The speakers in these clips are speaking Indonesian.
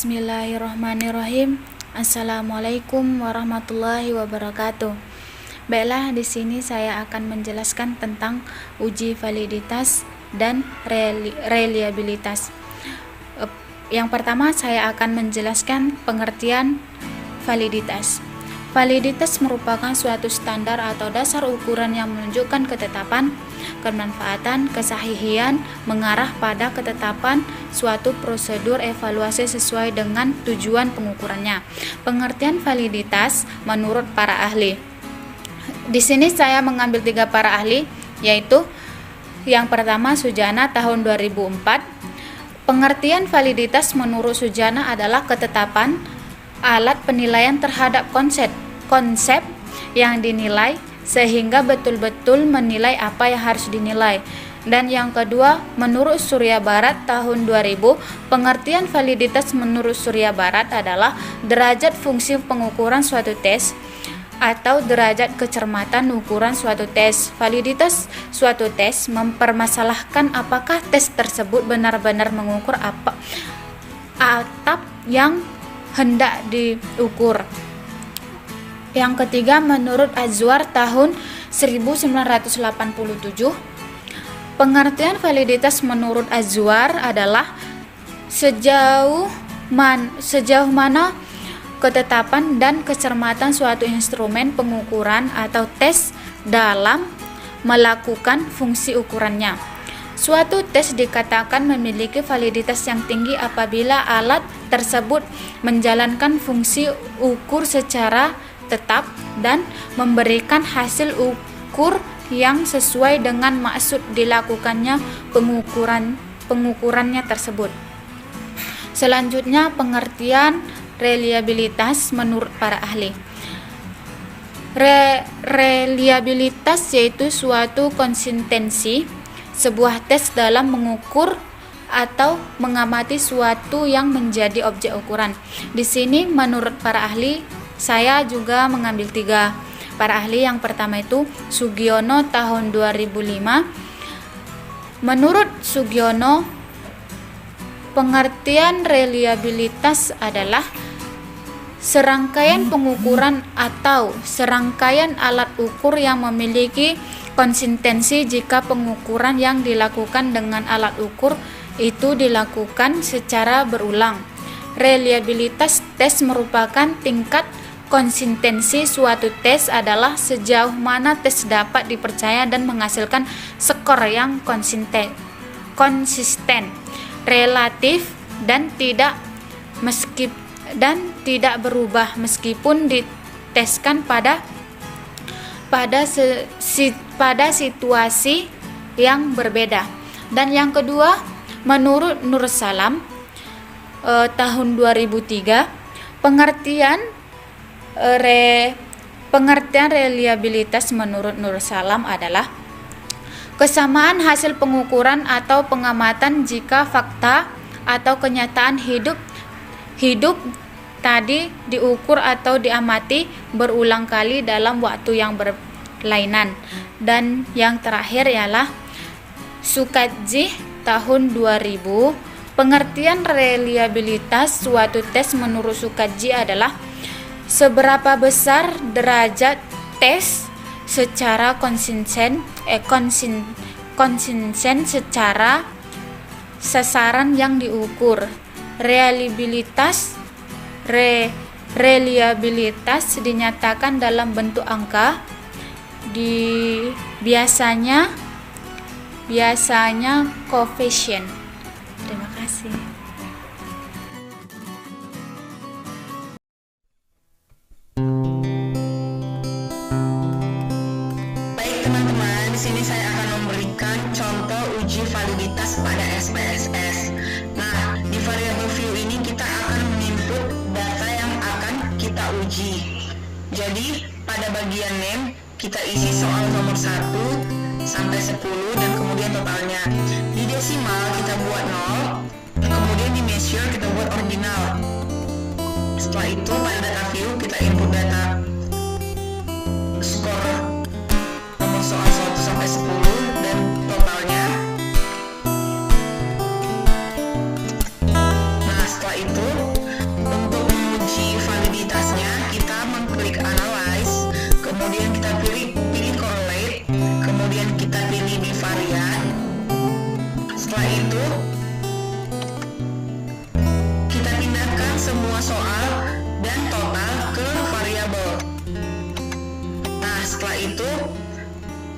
Bismillahirrahmanirrahim. Assalamualaikum warahmatullahi wabarakatuh. Baiklah, di sini saya akan menjelaskan tentang uji validitas dan reliabilitas. Yang pertama, saya akan menjelaskan pengertian validitas. Validitas merupakan suatu standar atau dasar ukuran yang menunjukkan ketetapan, kemanfaatan, kesahihan, mengarah pada ketetapan suatu prosedur evaluasi sesuai dengan tujuan pengukurannya. Pengertian validitas menurut para ahli. Di sini saya mengambil 3 para ahli, yaitu yang pertama Sujana tahun 2004. Pengertian validitas menurut Sujana adalah ketetapan alat penilaian terhadap konsep yang dinilai sehingga betul-betul menilai apa yang harus dinilai. Dan yang kedua, menurut Surya Barat tahun 2000, pengertian validitas menurut Surya Barat adalah derajat fungsi pengukuran suatu tes atau derajat kecermatan ukuran suatu tes. Validitas suatu tes mempermasalahkan apakah tes tersebut benar-benar mengukur apa atap yang hendak diukur. Yang ketiga, menurut Azwar tahun 1987, pengertian validitas menurut Azwar adalah sejauh mana ketetapan dan kecermatan suatu instrumen pengukuran atau tes dalam melakukan fungsi ukurannya. Suatu tes dikatakan memiliki validitas yang tinggi apabila alat tersebut menjalankan fungsi ukur secara tetap dan memberikan hasil ukur yang sesuai dengan maksud dilakukannya pengukurannya tersebut. Selanjutnya, pengertian reliabilitas menurut para ahli. Reliabilitas yaitu suatu konsistensi sebuah tes dalam mengukur atau mengamati suatu yang menjadi objek ukuran. Di sini menurut para ahli, saya juga mengambil 3 para ahli. Yang pertama itu Sugiono tahun 2005. Menurut Sugiono, pengertian reliabilitas adalah serangkaian pengukuran atau serangkaian alat ukur yang memiliki konsistensi jika pengukuran yang dilakukan dengan alat ukur itu dilakukan secara berulang. Reliabilitas tes merupakan tingkat konsistensi suatu tes adalah sejauh mana tes dapat dipercaya dan menghasilkan skor yang konsisten, relatif dan tidak berubah meskipun diteskan pada situasi yang berbeda. Dan yang kedua, menurut Nur Salam tahun 2003, pengertian reliabilitas menurut Nur Salam adalah kesamaan hasil pengukuran atau pengamatan jika fakta atau kenyataan hidup tadi diukur atau diamati berulang kali dalam waktu yang berlainan. Dan yang terakhir ialah Sukadji tahun 2000. Pengertian reliabilitas suatu tes menurut Sukadji adalah seberapa besar derajat tes secara konsisten secara sasaran yang diukur. Reliabilitas dinyatakan dalam bentuk angka, biasanya koefisien. Terima kasih. Teman-teman, di sini saya akan memberikan contoh uji validitas pada SPSS. Nah, di variable view ini kita akan menginput data yang akan kita uji. Jadi, pada bagian name kita isi soal nomor 1 sampai 10 dan kemudian totalnya. Di desimal kita buat 0, kemudian di measure kita buat ordinal. Setelah itu pada data view kita input data skor soal 1 sampai 10 dan totalnya. Nah, setelah itu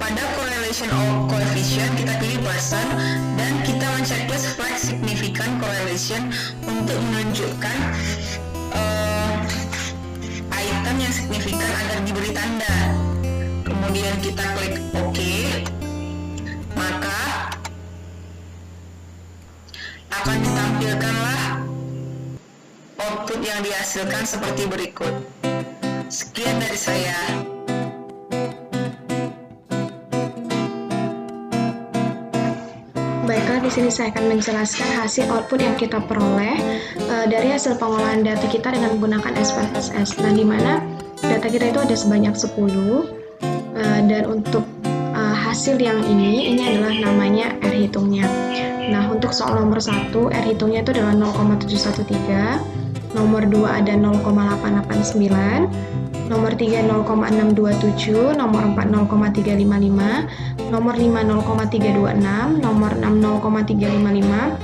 pada correlation coefficient kita pilih person dan kita men-checklist flag significant correlation untuk menunjukkan item yang signifikan agar diberi tanda. Kemudian kita klik OK, maka akan ditampilkanlah output yang dihasilkan seperti berikut. Sekian dari saya. Baiklah, di sini saya akan menjelaskan hasil output yang kita peroleh dari hasil pengolahan data kita dengan menggunakan SPSS. Nah, di mana data kita itu ada sebanyak 10 dan untuk hasil yang ini adalah namanya R hitungnya. Nah, untuk soal nomor 1, R hitungnya itu adalah 0,713, nomor 2 ada 0,889, nomor 3 0,627, nomor 4 0,355, nomor 5 0,326, nomor 6 0,355,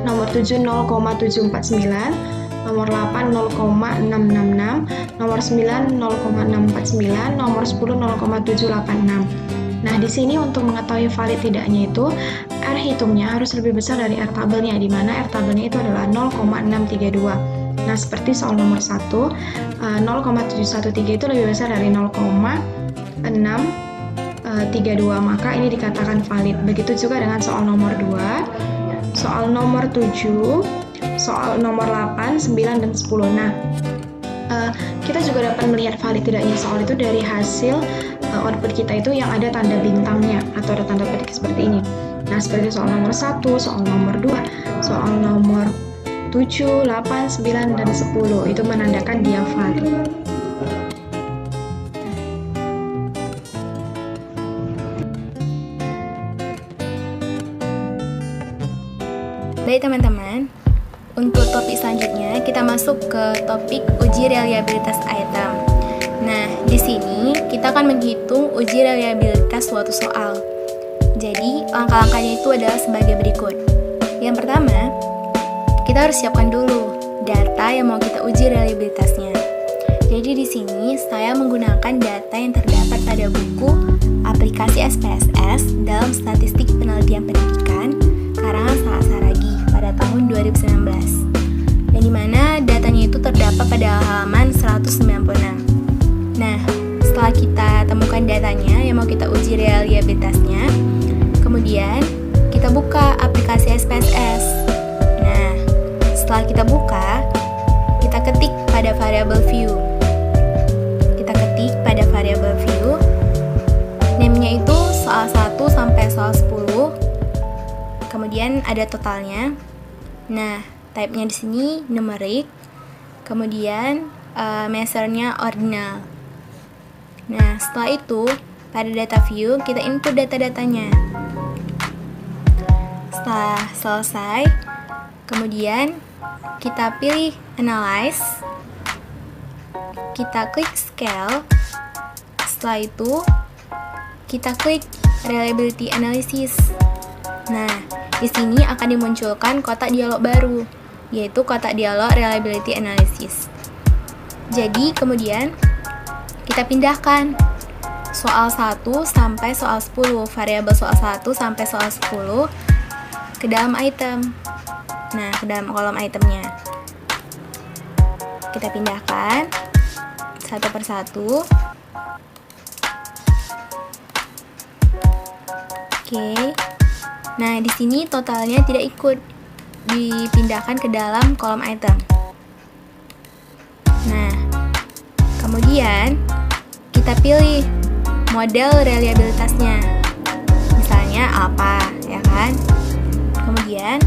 nomor 7 0,749, nomor 8 0,666, nomor 9 0,649, nomor 10 0,786. Nah, di sini untuk mengetahui valid tidaknya itu R hitungnya harus lebih besar dari R tabelnya, di mana R tabelnya itu adalah 0,632. Nah, seperti soal nomor 1, 0,713 itu lebih besar dari 0,632, maka ini dikatakan valid. Begitu juga dengan soal nomor 2, soal nomor 7, soal nomor 8, 9, dan 10. Nah, kita juga dapat melihat valid tidaknya soal itu dari hasil output kita itu yang ada tanda bintangnya atau ada tanda petik seperti ini. Nah, seperti soal nomor 1, soal nomor 2, soal nomor 7, 8, 9, dan 10 itu menandakan dia valid. Baik teman-teman, untuk topik selanjutnya kita masuk ke topik uji reliabilitas item. Nah, di sini kita akan menghitung uji reliabilitas suatu soal. Jadi, langkah-langkahnya itu adalah sebagai berikut. Yang pertama, kita harus siapkan dulu data yang mau kita uji reliabilitasnya. Jadi di sini saya menggunakan data yang terdapat pada buku aplikasi SPSS dalam statistik penelitian pendidikan karangan Saak Saragi pada tahun 2019. Dan di mana datanya itu terdapat pada halaman 196. Nah, setelah kita temukan datanya yang mau kita uji reliabilitasnya, kemudian kita buka aplikasi SPSS. Nah, setelah kita buka, kita ketik pada variable view. Kita ketik pada variable view. Name-nya itu soal 1 sampai soal 10. Kemudian ada totalnya. Nah, type-nya di sini numeric. Kemudian measure-nya ordinal. Nah, setelah itu pada data view kita input data-datanya. Setelah selesai, kemudian kita pilih analyze, kita klik scale. Setelah itu kita klik reliability analysis. Nah, di sini akan dimunculkan kotak dialog baru, yaitu kotak dialog reliability analysis. Jadi kemudian kita pindahkan soal 1 sampai soal 10, variabel soal 1 sampai soal 10 ke dalam item. Nah, ke dalam kolom itemnya kita pindahkan satu persatu. Oke. Nah, di sini totalnya tidak ikut dipindahkan ke dalam kolom item. Nah, kemudian kita pilih model reliabilitasnya. Misalnya apa, ya kan? Kemudian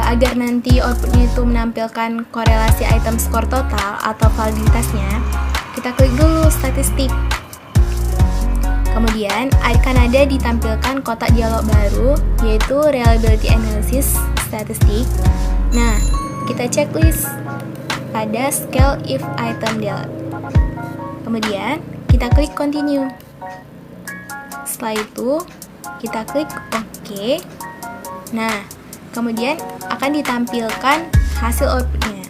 agar nanti outputnya itu menampilkan korelasi item skor total atau validitasnya, kita klik dulu statistik. Kemudian akan ada ditampilkan kotak dialog baru, yaitu reliability analysis statistik. Nah, kita checklist pada scale if item delete. Kemudian kita klik continue. Setelah itu kita klik OK. Nah, kemudian akan ditampilkan hasil outputnya.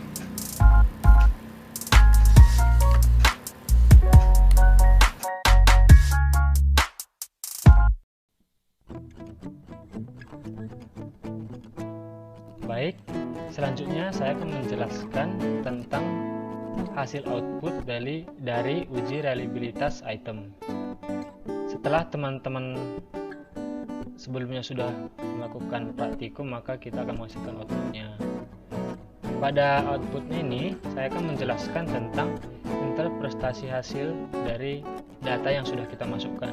Selanjutnya saya akan menjelaskan tentang hasil output dari uji reliabilitas item. Setelah teman-teman sebelumnya sudah melakukan praktikum, maka kita akan menghasilkan outputnya. Pada outputnya ini, saya akan menjelaskan tentang interpretasi hasil dari data yang sudah kita masukkan.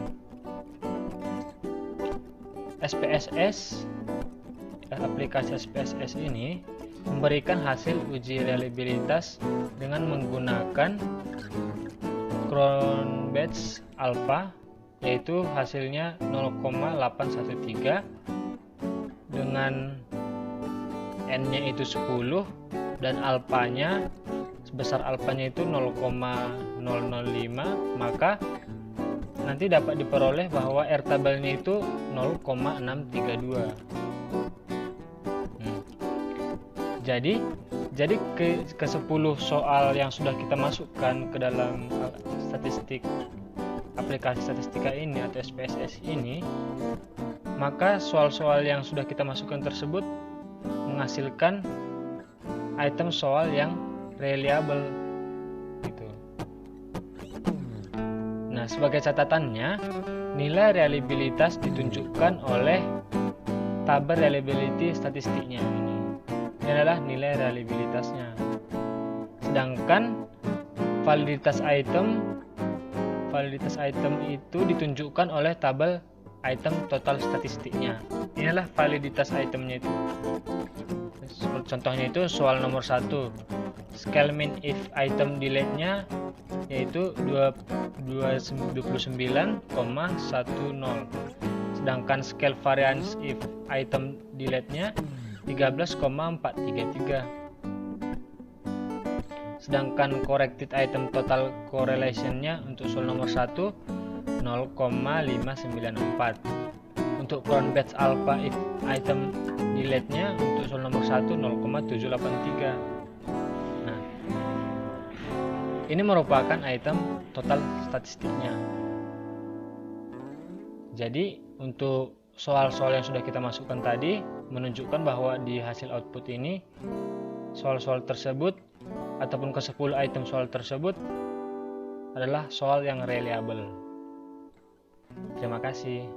SPSS, aplikasi SPSS ini memberikan hasil uji reliabilitas dengan menggunakan Cronbach's alpha, yaitu hasilnya 0,813 dengan n-nya itu 10 dan alpanya sebesar alpanya itu 0,005, maka nanti dapat diperoleh bahwa R tabelnya itu 0,632. Jadi ke 10 soal yang sudah kita masukkan ke dalam statistik aplikasi statistika ini atau SPSS ini, maka soal-soal yang sudah kita masukkan tersebut menghasilkan item soal yang reliable gitu. Nah, sebagai catatannya, nilai reliabilitas ditunjukkan oleh tabel reliability statistiknya ini. Ini adalah nilai reliabilitasnya. Sedangkan validitas item itu ditunjukkan oleh tabel item total statistiknya. Inilah validitas itemnya itu. Contohnya itu soal nomor 1. Scale mean if item delete-nya yaitu 29,10. Sedangkan scale variance if item delete-nya 13,433. Sedangkan corrected item total correlation-nya untuk soal nomor 1 0,594. Untuk Cronbach's alpha if item delete-nya untuk soal nomor 1 0,783. Nah, ini merupakan item total statistiknya. Jadi untuk soal-soal yang sudah kita masukkan tadi menunjukkan bahwa di hasil output ini soal-soal tersebut ataupun ke 10 item soal tersebut adalah soal yang reliable. Terima kasih.